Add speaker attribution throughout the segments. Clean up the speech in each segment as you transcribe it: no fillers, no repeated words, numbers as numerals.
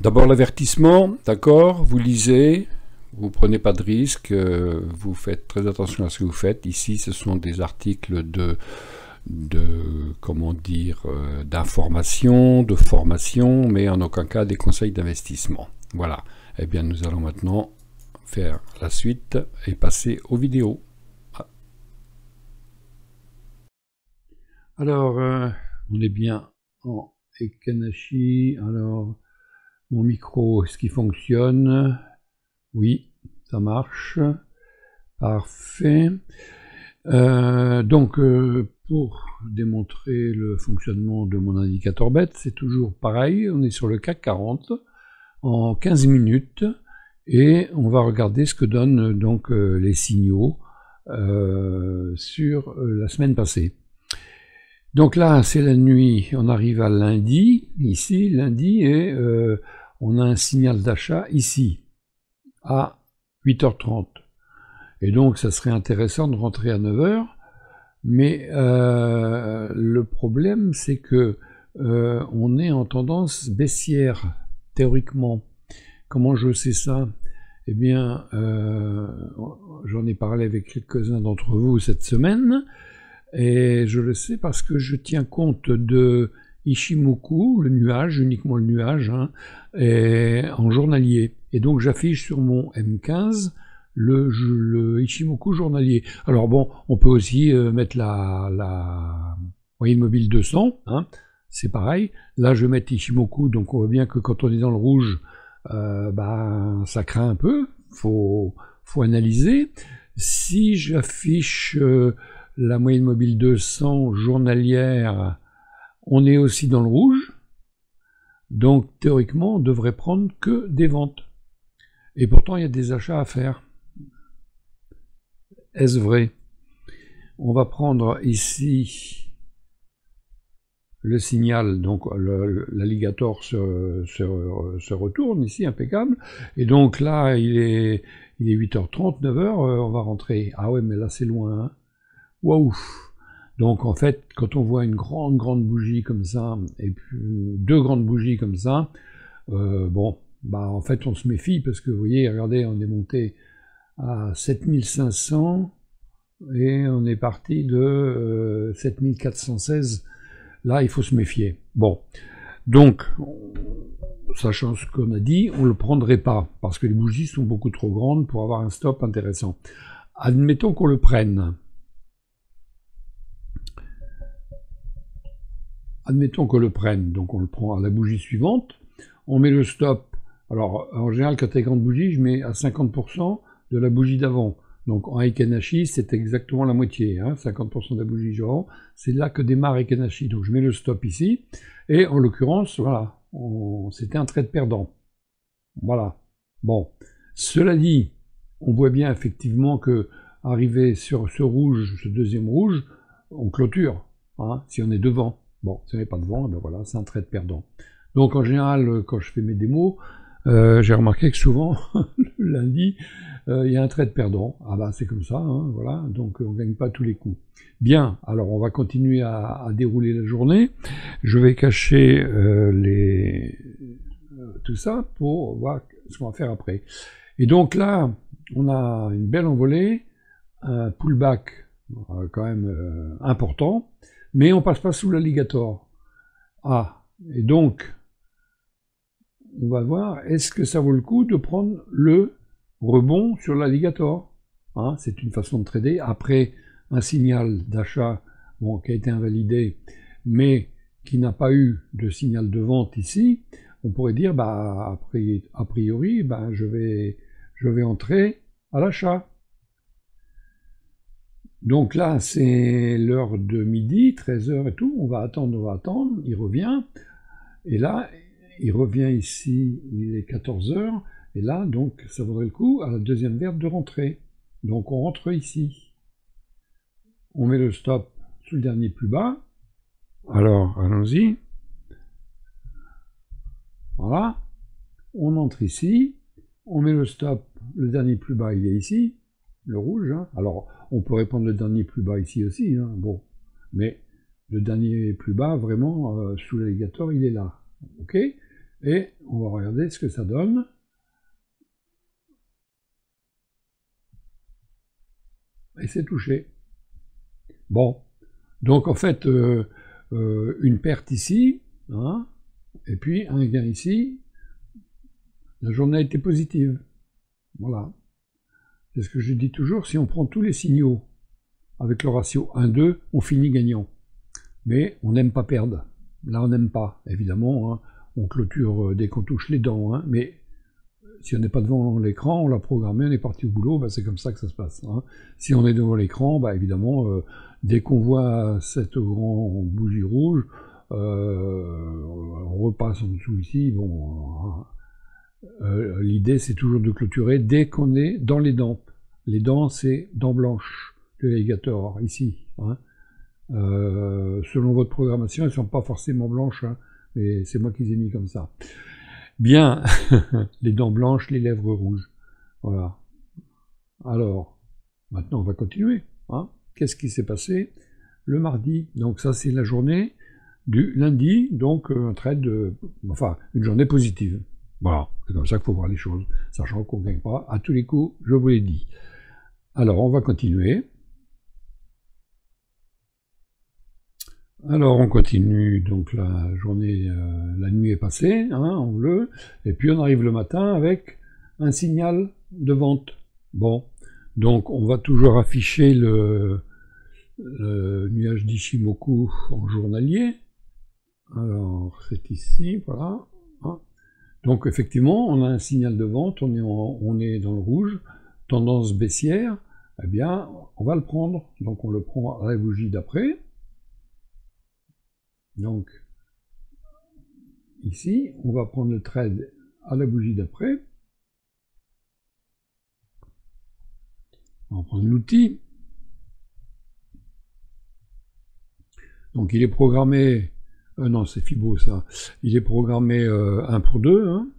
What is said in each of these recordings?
Speaker 1: D'abord l'avertissement, d'accord, vous lisez, vous prenez pas de risque, vous faites très attention à ce que vous faites. Ici, ce sont des articles comment dire, d'information, de formation, mais en aucun cas des conseils d'investissement. Voilà. Eh bien, nous allons maintenant faire la suite et passer aux vidéos. Alors, on est bien en Ekanashi. Alors, mon micro, est-ce qu'il fonctionne? Oui, ça marche. Parfait. Donc, pour démontrer le fonctionnement de mon indicateur BET, c'est toujours pareil. On est sur le CAC 40 en 15 minutes et on va regarder ce que donnent donc les signaux sur la semaine passée. Donc là, c'est la nuit, on arrive à lundi, ici, lundi, et on a un signal d'achat ici, à 8h30. Et donc, ça serait intéressant de rentrer à 9h, mais le problème, c'est que on est en tendance baissière, théoriquement. Comment je sais ça? Eh bien, j'en ai parlé avec quelques-uns d'entre vous cette semaine, et je le sais parce que je tiens compte de Ichimoku, le nuage, uniquement le nuage, hein, en journalier. Et donc j'affiche sur mon M15 le Ichimoku journalier. Alors bon, on peut aussi mettre la moyenne mobile 200, hein, c'est pareil. Là je vais mettre Ichimoku, donc on voit bien que quand on est dans le rouge, ça craint un peu, faut analyser. Si j'affiche la moyenne mobile 200 journalière, on est aussi dans le rouge, donc théoriquement on devrait prendre que des ventes. Et pourtant il y a des achats à faire. Est-ce vrai? On va prendre ici le signal, donc l'alligator se retourne ici, impeccable, et donc là il est 8h30, 9h, on va rentrer. Ah ouais, mais là c'est loin, hein. Waouh! Donc en fait, quand on voit une grande bougie comme ça, et puis deux grandes bougies comme ça, en fait on se méfie, parce que vous voyez, regardez, on est monté à 7500, et on est parti de 7416, là il faut se méfier. Bon, donc, sachant ce qu'on a dit, on ne le prendrait pas, parce que les bougies sont beaucoup trop grandes pour avoir un stop intéressant. Admettons qu'on le prenne. Admettons qu'on le prenne, donc on le prend à la bougie suivante, on met le stop. Alors, en général, quand il y a grande bougie, je mets à 50% de la bougie d'avant. Donc, en Ekanashi, c'est exactement la moitié, hein, 50% de la bougie d'avant. C'est là que démarre Ekanashi. Donc, je mets le stop ici. Et en l'occurrence, voilà, c'était un trade perdant. Voilà. Bon. Cela dit, on voit bien effectivement que, arrivé sur ce rouge, ce deuxième rouge, on clôture, hein, si on est devant. Bon, si on n'est pas devant, ben voilà, c'est un trade perdant. Donc en général, quand je fais mes démos, j'ai remarqué que souvent, le lundi, il y a un trade perdant. Ah ben c'est comme ça, hein, voilà, donc on ne gagne pas tous les coups. Bien, alors on va continuer à dérouler la journée. Je vais cacher tout ça pour voir ce qu'on va faire après. Et donc là, on a une belle envolée, un pullback quand même important, mais on passe pas sous l'alligator. Ah, et donc, on va voir, est-ce que ça vaut le coup de prendre le rebond sur l'alligator, hein, c'est une façon de trader, après un signal d'achat qui a été invalidé, mais qui n'a pas eu de signal de vente ici, on pourrait dire, a priori, je vais entrer à l'achat. Donc là, c'est l'heure de midi, 13h et tout, on va attendre, il revient, et là, il revient ici, il est 14h, et là, donc, ça vaudrait le coup, à la deuxième verte, de rentrer. Donc on rentre ici. On met le stop sous le dernier plus bas. Alors, allons-y. Voilà. On entre ici, on met le stop, le dernier plus bas, il est ici. le rouge. Hein. Alors, on pourrait prendre le dernier plus bas ici aussi, hein, bon. Mais le dernier plus bas, vraiment, sous l'alligator, il est là. OK? Et on va regarder ce que ça donne. Et c'est touché. Bon. Donc, en fait, une perte ici, hein, et puis un gain ici. La journée a été positive. Voilà. C'est ce que je dis toujours, si on prend tous les signaux avec le ratio 1-2, on finit gagnant. Mais on n'aime pas perdre. Là, on n'aime pas, évidemment. Hein. On clôture dès qu'on touche les dents. Hein. Mais si on n'est pas devant l'écran, on l'a programmé, on est parti au boulot, bah, c'est comme ça que ça se passe. Hein. Si on est devant l'écran, bah, évidemment, dès qu'on voit cette grande bougie rouge, on repasse en dessous ici. Bon, l'idée, c'est toujours de clôturer dès qu'on est dans les dents. Les dents, c'est dents blanches de l'alligator, ici. Hein. Selon votre programmation, elles ne sont pas forcément blanches, hein, mais c'est moi qui les ai mis comme ça. Bien, les dents blanches, les lèvres rouges. Voilà. Alors, maintenant, on va continuer. Hein. Qu'est-ce qui s'est passé le mardi? Donc ça, c'est la journée du lundi, donc un trade, enfin, une journée positive. Voilà, c'est comme ça qu'il faut voir les choses, sachant qu'on ne gagne pas à tous les coups, je vous l'ai dit. Alors, on va continuer. Alors, on continue, donc la journée, la nuit est passée, hein, en bleu, et puis on arrive le matin avec un signal de vente. Bon, donc on va toujours afficher le nuage d'Ishimoku en journalier. Alors, c'est ici, voilà. Hein. Donc effectivement, on a un signal de vente, on est dans le rouge, tendance baissière, eh bien, on va le prendre. Donc on le prend à la bougie d'après. Donc, ici, on va prendre le trade à la bougie d'après. On va prendre l'outil. Donc il est programmé, non c'est Fibo ça, il est programmé 1 pour 2, hein.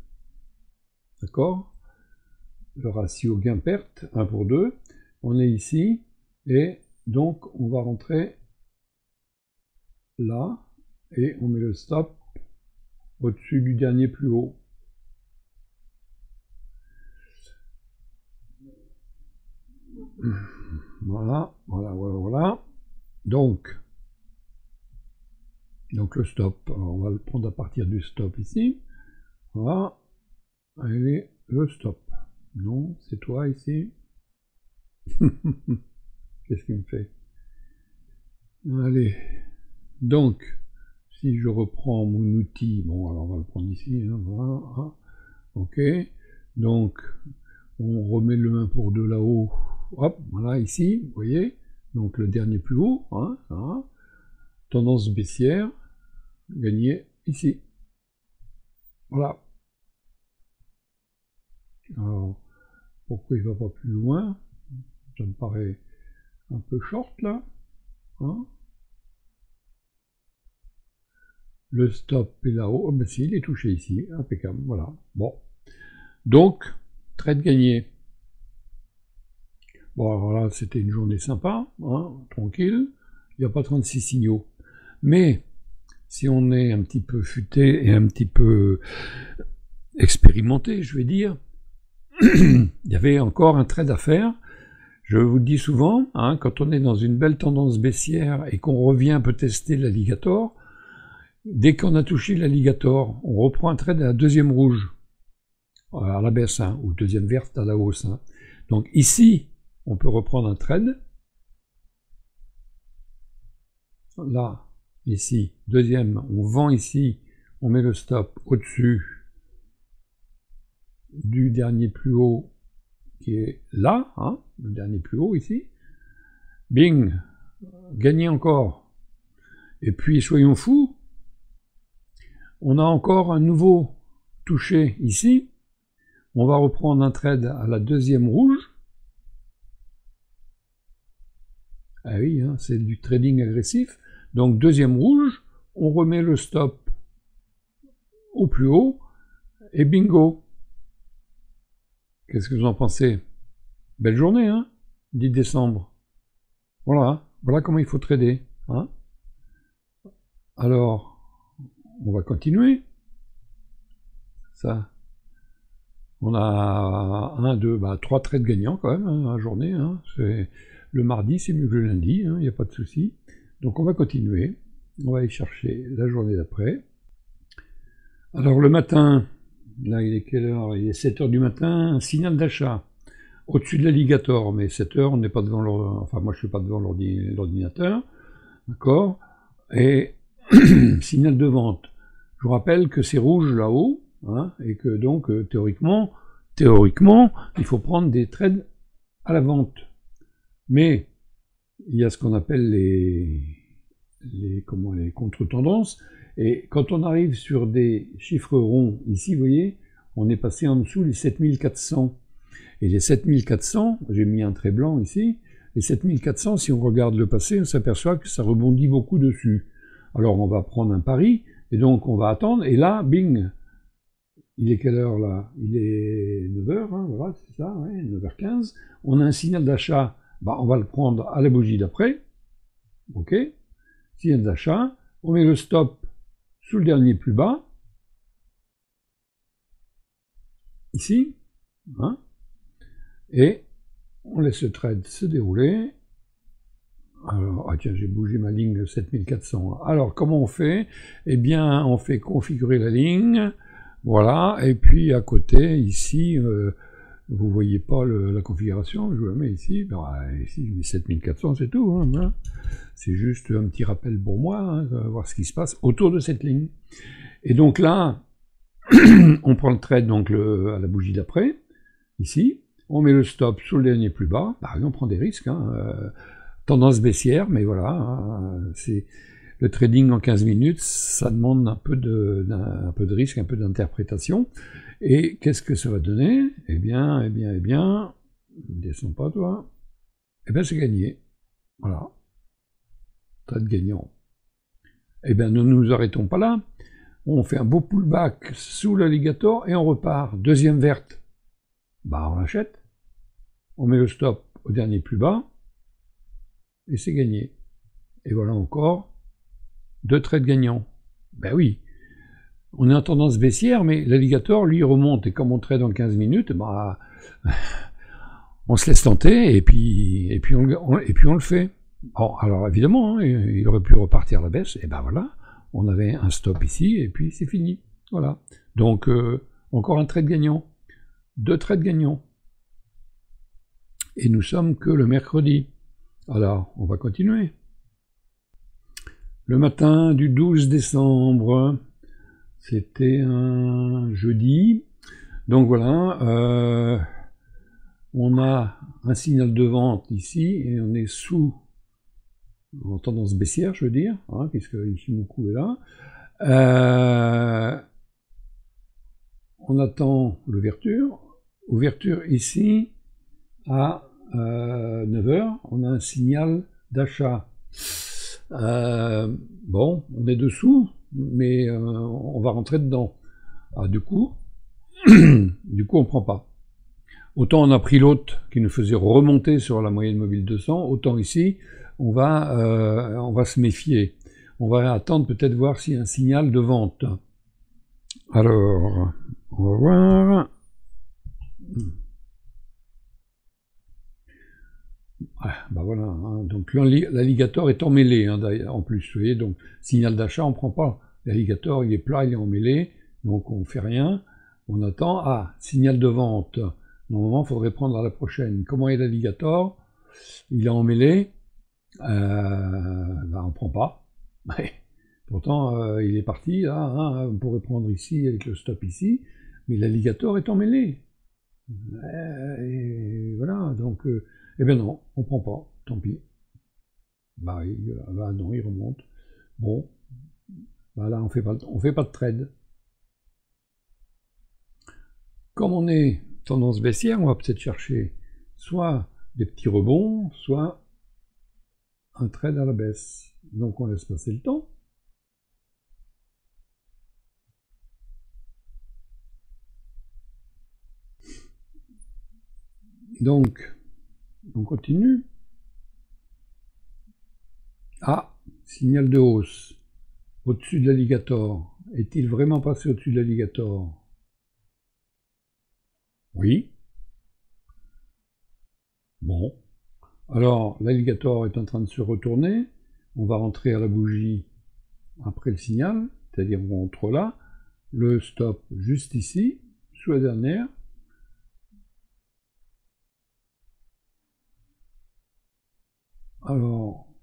Speaker 1: D'accord? Le ratio gain-perte, 1 pour 2. On est ici, et donc on va rentrer là, et on met le stop au-dessus du dernier plus haut. Voilà, voilà, voilà, voilà. Donc le stop, alors on va le prendre à partir du stop ici. Voilà, allez, le stop. Non, c'est toi ici. Qu'est-ce qu'il me fait? Allez, donc, si je reprends mon outil, bon, alors on va le prendre ici, hein, voilà, hein, ok, donc, on remet le 1 pour 2 là-haut, hop, voilà, ici, vous voyez, donc le dernier plus haut, hein, hein, tendance baissière, gagné ici, voilà. Alors, pourquoi il ne va pas plus loin? Ça me paraît un peu short, là, hein. Le stop est là-haut, oh ben si, il est touché ici, impeccable, voilà. Bon, donc, trade gagné. Bon, alors là, c'était une journée sympa, hein, tranquille, il n'y a pas 36 signaux. Mais, si on est un petit peu futé et un petit peu expérimenté, je vais dire, il y avait encore un trade à faire. Je vous le dis souvent, hein, quand on est dans une belle tendance baissière et qu'on revient un peu tester l'alligator, dès qu'on a touché l'alligator, on reprend un trade à la deuxième rouge, à la baisse, hein, ou deuxième verte à la hausse. Hein. Donc ici, on peut reprendre un trade. Là, ici, deuxième, on vend ici, on met le stop au-dessus du dernier plus haut qui est là, hein, le dernier plus haut ici. Bing, gagné encore. Et puis, soyons fous, on a encore un nouveau touché ici. On va reprendre un trade à la deuxième rouge. Ah oui, hein, c'est du trading agressif. Donc deuxième rouge, on remet le stop au plus haut, et bingo. Qu'est-ce que vous en pensez? Belle journée, hein? 10 décembre. Voilà, voilà comment il faut trader. Hein. Alors, on va continuer. Ça, on a 1, 2, 3 trades gagnants quand même, hein, la journée. Hein. Le mardi, c'est mieux que le lundi, il n'y a pas de souci. Donc on va continuer. On va aller chercher la journée d'après. Alors le matin, là il est quelle heure? Il est 7 heures du matin, un signal d'achat au-dessus de l'alligator, mais 7 heures, on n'est pas devant enfin moi je suis pas devant l'ordinateur, d'accord? Et signal de vente. Je vous rappelle que c'est rouge là-haut, hein, et que donc théoriquement, il faut prendre des trades à la vente. Mais il y a ce qu'on appelle les contre-tendances, et quand on arrive sur des chiffres ronds, ici, vous voyez, on est passé en dessous les 7400. Et les 7400, j'ai mis un trait blanc ici, les 7400, si on regarde le passé, on s'aperçoit que ça rebondit beaucoup dessus. Alors on va prendre un pari, et donc on va attendre, et là, bing, il est quelle heure là? Il est 9h, hein, voilà, c'est ça, ouais, 9h15. On a un signal d'achat, on va le prendre à la bougie d'après, ok? Signal d'achat, on met le stop sous le dernier plus bas, ici, hein, et on laisse le trade se dérouler. Alors, tiens, j'ai bougé ma ligne 7400. Alors, comment on fait? Eh bien, on fait configurer la ligne, voilà, et puis à côté, ici, vous voyez pas la configuration, je vous la mets ici, ici je mets 7400, c'est tout, hein, voilà. C'est juste un petit rappel pour moi, hein, voir ce qui se passe autour de cette ligne. Et donc là, on prend le trade donc à la bougie d'après, ici, on met le stop sous le dernier plus bas, on prend des risques, hein, tendance baissière, mais voilà, hein, c'est le trading en 15 minutes, ça demande un peu de risque, un peu d'interprétation. Et qu'est-ce que ça va donner? Eh bien, ne descends pas toi. Eh bien, c'est gagné. Voilà. Trade gagnant. Eh bien, ne nous arrêtons pas là. On fait un beau pullback sous l'alligator et on repart. Deuxième verte. On achète. On met le stop au dernier plus bas. Et c'est gagné. Et voilà encore 2 trades gagnants. Ben oui. On est en tendance baissière, mais l'alligator, lui, remonte. Et comme on trade en 15 minutes, on se laisse tenter et puis on le fait. Bon, alors évidemment, hein, il aurait pu repartir à la baisse, et ben voilà, on avait un stop ici, et puis c'est fini. Voilà. Donc, encore un trade gagnant. 2 trades gagnants. Et nous sommes que le mercredi. Alors, on va continuer. Le matin du 12 décembre, c'était un jeudi. Donc voilà, on a un signal de vente ici, et on est en tendance baissière, je veux dire, hein, puisque Ishimoku est là. On attend l'ouverture. Ouverture ici, à 9h, on a un signal d'achat. Bon, on est dessous, mais on va rentrer dedans. Du coup, on prend pas. Autant on a pris l'autre qui nous faisait remonter sur la moyenne mobile 200, autant ici, on va se méfier. On va attendre peut-être voir s'il y a un signal de vente. Alors, on va voir. Voilà, hein. Donc l'alligator est emmêlé, hein, en plus, vous voyez, donc signal d'achat, on prend pas. L'alligator, il est plat, il est emmêlé, donc on fait rien. On attend. Signal de vente. Normalement, il faudrait prendre à la prochaine. Comment est l'alligator? Il est emmêlé. On prend pas. Pourtant, il est parti, là, hein, on pourrait prendre ici, avec le stop ici, mais l'alligator est emmêlé. Et voilà, donc, eh bien non, on prend pas, tant pis. Non, il remonte. Bon, là, on fait pas de trade. Comme on est tendance baissière, on va peut-être chercher soit des petits rebonds, soit un trade à la baisse. Donc on laisse passer le temps. Donc, on continue. Ah, signal de hausse. Au-dessus de l'alligator. Est-il vraiment passé au-dessus de l'alligator? Oui. Bon. Alors, l'alligator est en train de se retourner. On va rentrer à la bougie après le signal, c'est-à-dire on rentre là. Le stop juste ici, sous la dernière. Alors,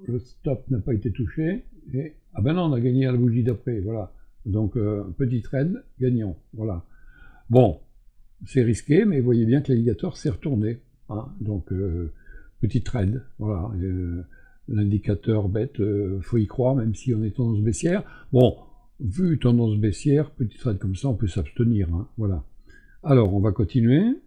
Speaker 1: le stop n'a pas été touché. Et, ah ben non, on a gagné à la bougie d'après, voilà. Donc, petit trade, gagnant, voilà. Bon, c'est risqué, mais vous voyez bien que l'alligator s'est retourné. Hein, donc, petit trade, voilà. L'indicateur bête, faut y croire, même si on est tendance baissière. Bon, vu tendance baissière, petit trade comme ça, on peut s'abstenir, hein, voilà. Alors, on va continuer.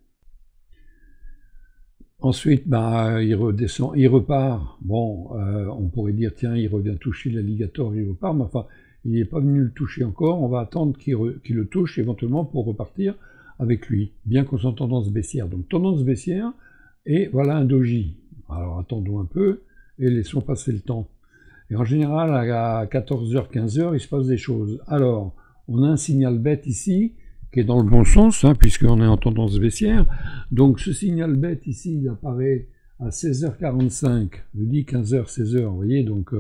Speaker 1: Ensuite, bah, il redescend, il repart. Bon, on pourrait dire, tiens, il revient toucher l'alligator, il repart, mais enfin, il n'est pas venu le toucher encore. On va attendre qu'il le touche éventuellement pour repartir avec lui, bien qu'on soit en tendance baissière. Donc, tendance baissière, et voilà un doji. Alors, attendons un peu, et laissons passer le temps. Et en général, à 14h, 15h, il se passe des choses. Alors, on a un signal bête ici, qui est dans le bon sens, hein, puisqu'on est en tendance baissière. Donc ce signal bête ici, il apparaît à 16h45, je dis 15h, 16h, vous voyez, donc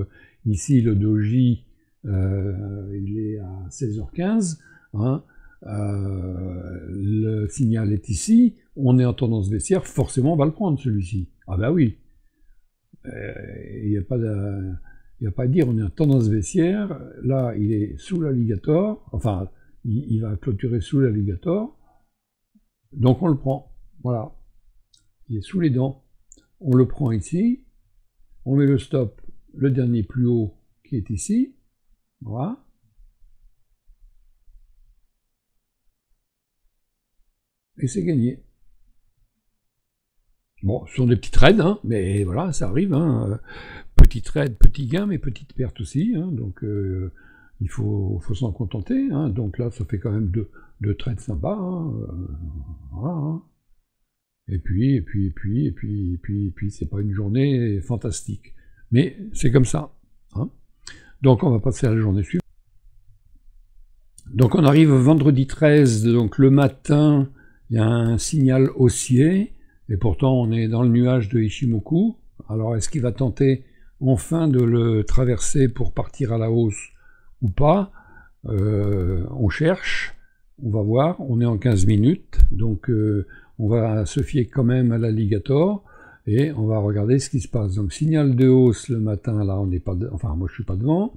Speaker 1: ici le doji, il est à 16h15, hein, le signal est ici, on est en tendance baissière, forcément on va le prendre celui-ci. Ah ben oui, il n'y a pas à dire, on est en tendance baissière, là il est sous l'alligator, enfin il va clôturer sous l'alligator, donc on le prend, voilà, il est sous les dents, on le prend ici, on met le stop, le dernier plus haut qui est ici, voilà, et c'est gagné. Bon, ce sont des petits trades, hein, mais voilà, ça arrive, hein, petit trade, petit gain, mais petite perte aussi, hein, donc il faut s'en contenter, hein, donc là ça fait quand même deux trades sympas, hein, voilà, hein. Et puis c'est pas une journée fantastique, mais c'est comme ça, hein. Donc on va passer à la journée suivante. Donc on arrive vendredi 13, donc le matin, il y a un signal haussier, et pourtant on est dans le nuage de Ichimoku. Alors est-ce qu'il va tenter enfin de le traverser pour partir à la hausse ou pas? On cherche, on va voir, on est en 15 minutes, donc on va se fier quand même à l'alligator, et on va regarder ce qui se passe. Donc signal de hausse le matin, là on n'est pas, enfin moi je suis pas devant,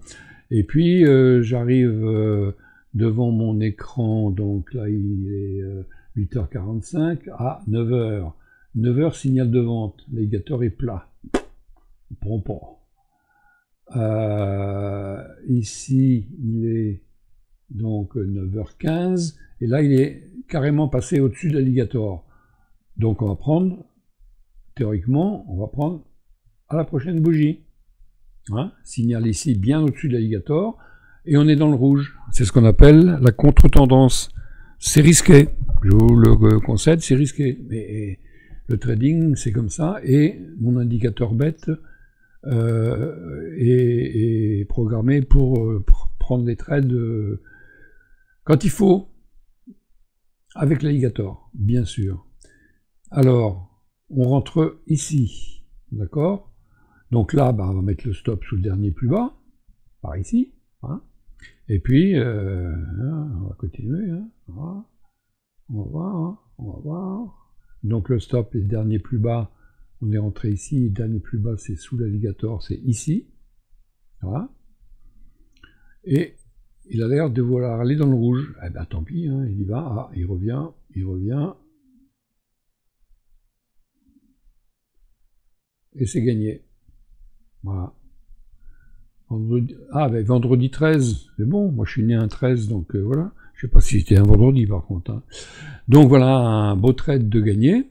Speaker 1: et puis j'arrive devant mon écran, donc là il est 8h45 à 9h. 9h, signal de vente, l'alligator est plat. On prend pas. Ici, il est donc 9h15, et là il est carrément passé au-dessus de l'alligator. Donc on va prendre, théoriquement, on va prendre à la prochaine bougie. Hein, signal ici bien au-dessus de l'alligator, et on est dans le rouge. C'est ce qu'on appelle la contre-tendance. C'est risqué, je vous le concède, c'est risqué, mais le trading c'est comme ça, et mon indicateur bête est programmé pour prendre des trades quand il faut, avec l'alligator, bien sûr. Alors, on rentre ici, d'accord? Donc là, bah, on va mettre le stop sous le dernier plus bas, par ici, hein. Et puis, on va continuer, hein. Voilà. On va voir, hein. On va voir. Donc le stop est le dernier plus bas, on est rentré ici, le dernier plus bas c'est sous l'alligator, c'est ici, voilà. Et il a l'air de vouloir aller dans le rouge, eh ben tant pis, hein, il y va, ah, il revient, et c'est gagné, voilà. Vendredi, ah ben vendredi 13, c'est bon, moi je suis né un 13, donc voilà. Je sais pas si c'était un vendredi par contre, hein. Donc voilà un beau trade de gagné,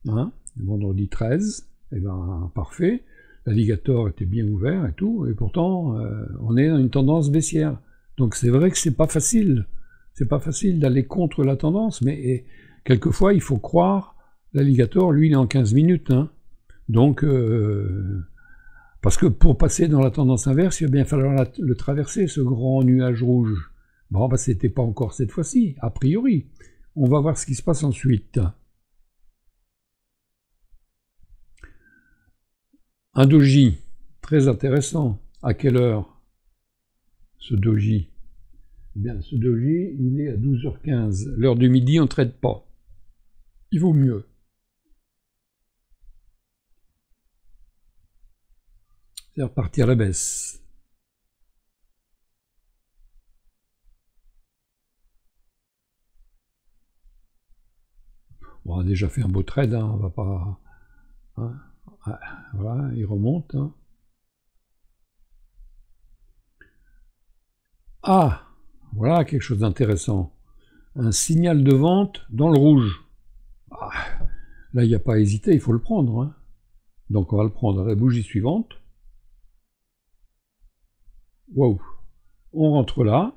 Speaker 1: hein, vendredi 13, et ben parfait, l'alligator était bien ouvert et tout, et pourtant on est dans une tendance baissière. Donc c'est vrai que c'est pas facile d'aller contre la tendance, mais quelquefois il faut croire L'alligator, lui, il est en 15 minutes. Hein. Donc, parce que pour passer dans la tendance inverse, il va bien falloir le traverser, ce grand nuage rouge. Bon, bah, c'était pas encore cette fois-ci, a priori. On va voir ce qui se passe ensuite. Un doji, très intéressant. À quelle heure, ce doji? Eh bien, ce doji, il est à 12h15. L'heure du midi, on ne traite pas. Il vaut mieux. C'est reparti à la baisse. Bon, on a déjà fait un beau trade, hein, on va pas... Hein, voilà, il remonte. Hein. Ah, voilà quelque chose d'intéressant. Un signal de vente dans le rouge. Ah, là, il n'y a pas à hésiter, il faut le prendre. Hein. Donc, on va le prendre à la bougie suivante. Wow. On rentre là.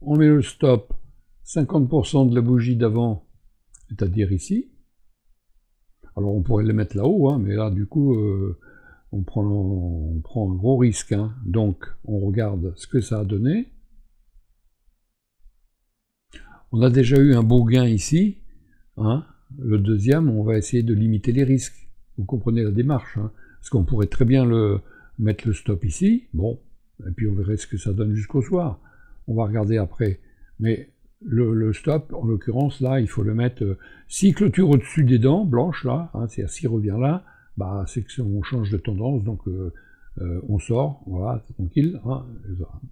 Speaker 1: On met le stop 50% de la bougie d'avant, c'est-à-dire ici. Alors, on pourrait le mettre là-haut, hein, mais là, du coup, on prend un gros risque. Hein. Donc, on regarde ce que ça a donné. On a déjà eu un beau gain ici. Hein. Le deuxième, on va essayer de limiter les risques. Vous comprenez la démarche. Hein. Parce qu'on pourrait très bien mettre le stop ici. Bon, et puis on verrait ce que ça donne jusqu'au soir. On va regarder après. Mais le stop, en l'occurrence, là, il faut le mettre... s'il clôture au-dessus des dents blanches, là, hein, c'est-à-dire s'il revient là, bah, c'est qu'on change de tendance, donc on sort, voilà, tranquille. Hein,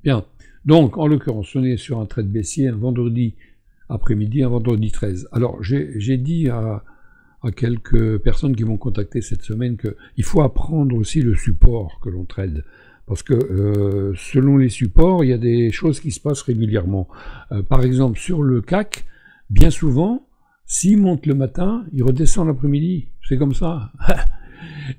Speaker 1: bien. Donc, en l'occurrence, on est sur un trade baissier un vendredi après-midi, un vendredi 13. Alors, j'ai dit à quelques personnes qui m'ont contacté cette semaine qu'il faut apprendre aussi le support que l'on trade. Parce que selon les supports, il y a des choses qui se passent régulièrement. Par exemple, sur le CAC, bien souvent, s'il monte le matin, il redescend l'après-midi. C'est comme ça.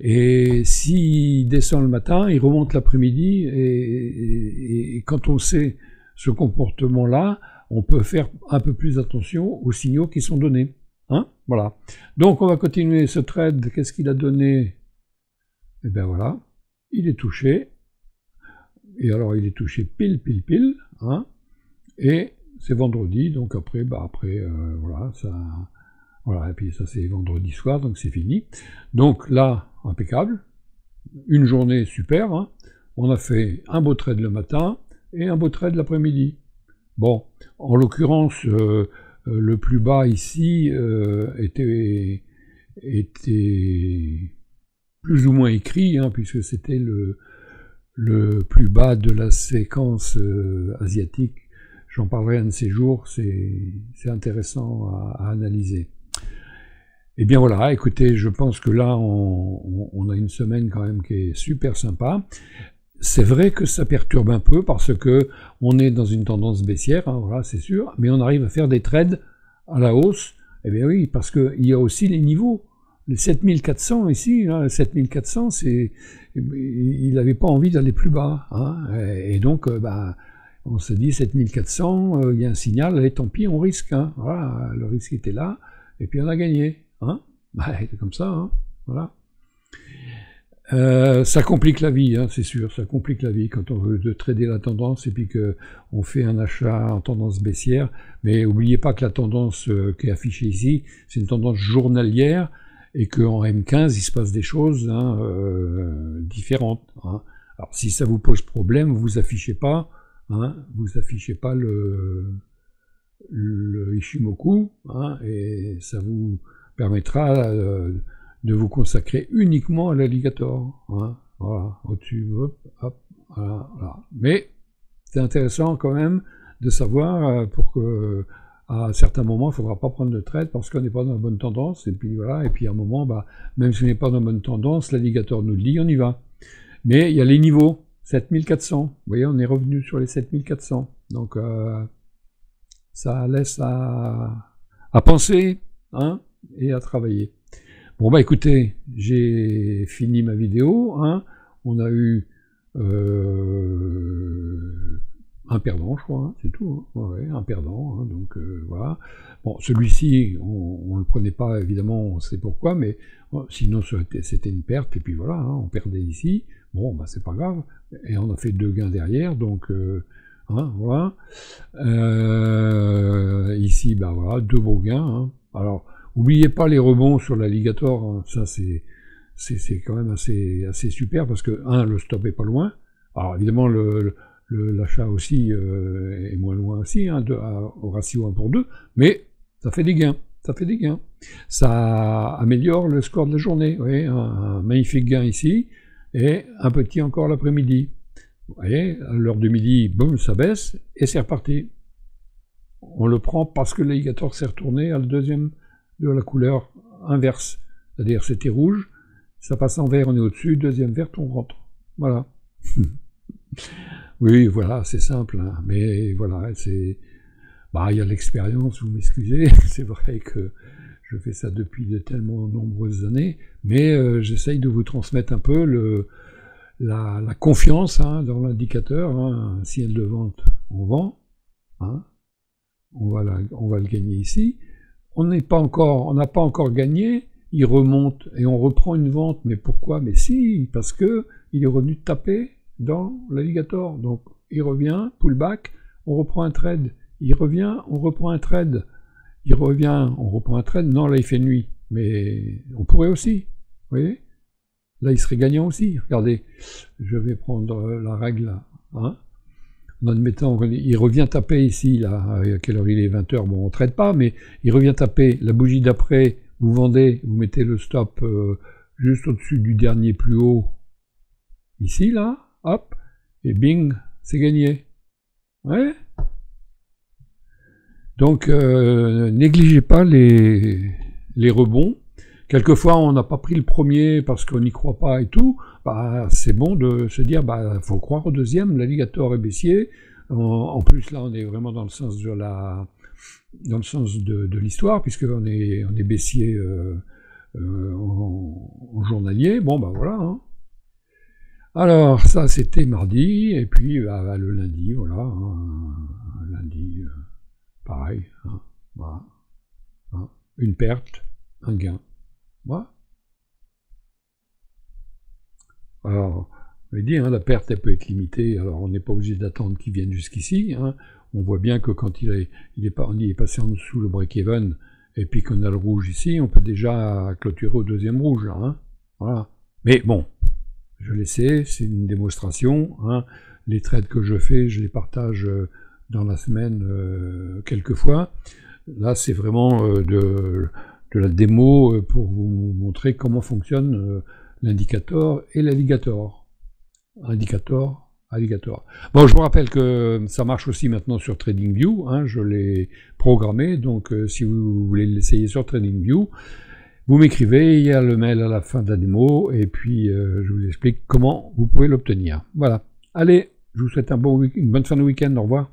Speaker 1: Et s'il descend le matin, il remonte l'après-midi. Et quand on sait ce comportement-là, on peut faire un peu plus attention aux signaux qui sont donnés. Hein, voilà. Donc on va continuer ce trade. Qu'est-ce qu'il a donné? Eh bien voilà, il est touché. Et alors il est touché pile. Hein, et c'est vendredi, donc après, voilà, ça... Voilà, et puis ça c'est vendredi soir, donc c'est fini. Donc là, impeccable. Une journée super. Hein. On a fait un beau trade le matin et un beau trade l'après-midi. Bon, en l'occurrence, le plus bas ici était plus ou moins écrit, hein, puisque c'était le plus bas de la séquence asiatique. J'en parlerai un de ces jours, c'est intéressant à analyser. Et bien voilà, écoutez, je pense que là, on a une semaine quand même qui est super sympa. C'est vrai que ça perturbe un peu parce que on est dans une tendance baissière, hein, voilà, c'est sûr, mais on arrive à faire des trades à la hausse. Eh bien oui, parce qu'il y a aussi les niveaux. Les 7400 ici, là, 7400, il n'avait pas envie d'aller plus bas. Hein, et donc, on se dit 7400, il y a un signal, et tant pis, on risque. Hein, voilà, le risque était là, et puis on a gagné. Hein, c'est comme ça, hein, voilà. Ça complique la vie, hein, c'est sûr, ça complique la vie quand on veut trader la tendance et puis qu'on fait un achat en tendance baissière. Mais n'oubliez pas que la tendance qui est affichée ici, c'est une tendance journalière et qu'en M15, il se passe des choses différentes. Hein. Alors si ça vous pose problème, vous affichez pas le Ishimoku, hein, et ça vous permettra de vous consacrer uniquement à l'alligator. Hein, voilà, au-dessus, hop, voilà. Mais c'est intéressant quand même de savoir pour que à certains moments, il ne faudra pas prendre de trade parce qu'on n'est pas dans la bonne tendance. Et puis voilà, et puis à un moment, même si on n'est pas dans la bonne tendance, l'alligator nous le dit, on y va. Mais il y a les niveaux, 7400. Vous voyez, on est revenu sur les 7400. Donc ça laisse à penser, hein, et à travailler. Bon écoutez, j'ai fini ma vidéo, hein. On a eu un perdant, je crois, hein, c'est tout. Hein. Ouais, un perdant, hein, donc voilà. Bon, celui-ci, on ne le prenait pas, évidemment, on sait pourquoi, mais sinon c'était une perte, et puis voilà, hein, on perdait ici. Bon, bah c'est pas grave. Et on a fait 2 gains derrière, donc hein, voilà. Ici, bah voilà, 2 beaux gains. Hein. Alors, oubliez pas les rebonds sur l'alligator, hein, ça c'est quand même assez super, parce que, le stop est pas loin. Alors évidemment, l'achat aussi est moins loin aussi, hein, au ratio 1 pour 2, mais ça fait des gains. Ça fait des gains. Ça améliore le score de la journée. Vous voyez, un magnifique gain ici, et un petit encore l'après-midi. Vous voyez, à l'heure de midi, boum, ça baisse, et c'est reparti. On le prend parce que l'alligator s'est retourné à la deuxième de la couleur inverse. C'est-à-dire, c'était rouge, ça passe en vert, on est au-dessus, deuxième verte, on rentre. Voilà. Oui, voilà, c'est simple, hein, mais voilà, c'est... Bah, il y a l'expérience, vous m'excusez, c'est vrai que je fais ça depuis de tellement nombreuses années, mais j'essaye de vous transmettre un peu la confiance, hein, dans l'indicateur, hein, un signal de vente, on vend, hein, on va le gagner ici, on n'a pas encore gagné, il remonte et on reprend une vente, mais pourquoi? Mais si, parce que il est revenu taper dans l'alligator, donc il revient, pullback, on reprend un trade, il revient, on reprend un trade, il revient, on reprend un trade, non, là il fait nuit, mais on pourrait aussi, vous voyez, là il serait gagnant aussi, regardez, je vais prendre la règle là, hein, en admettant, il revient taper ici, là, à quelle heure il est, 20h, bon on trade pas, mais il revient taper, la bougie d'après, vous vendez, vous mettez le stop juste au-dessus du dernier plus haut, ici là, hop, et bing, c'est gagné, ouais. Donc, négligez pas les rebonds. Quelquefois, on n'a pas pris le premier parce qu'on n'y croit pas et tout. Bah, c'est bon de se dire, bah, faut croire au deuxième. L'alligator est baissier. En plus, là, on est vraiment dans le sens de l'histoire, puisqu'on est baissier en journalier. Bon, bah voilà. Hein. Alors, ça, c'était mardi, et puis bah, le lundi, voilà. Hein, lundi. Pareil, hein, voilà, hein, une perte, un gain. Voilà. Alors, je l'ai dit, hein, la perte elle peut être limitée, alors on n'est pas obligé d'attendre qu'il vienne jusqu'ici. Hein. On voit bien que quand on est passé en dessous le break-even, et puis qu'on a le rouge ici, on peut déjà clôturer au deuxième rouge. Là, hein. Voilà. Mais bon, je l'essaie, c'est une démonstration. Hein. Les trades que je fais, je les partage dans la semaine quelques fois. Là, c'est vraiment de la démo pour vous montrer comment fonctionne l'indicator et l'alligator. Alligator. Bon, je vous rappelle que ça marche aussi maintenant sur TradingView. Hein, je l'ai programmé, donc si vous voulez l'essayer sur TradingView, vous m'écrivez, il y a le mail à la fin de la démo, et puis je vous explique comment vous pouvez l'obtenir. Voilà. Allez, je vous souhaite une bonne fin de week-end. Au revoir.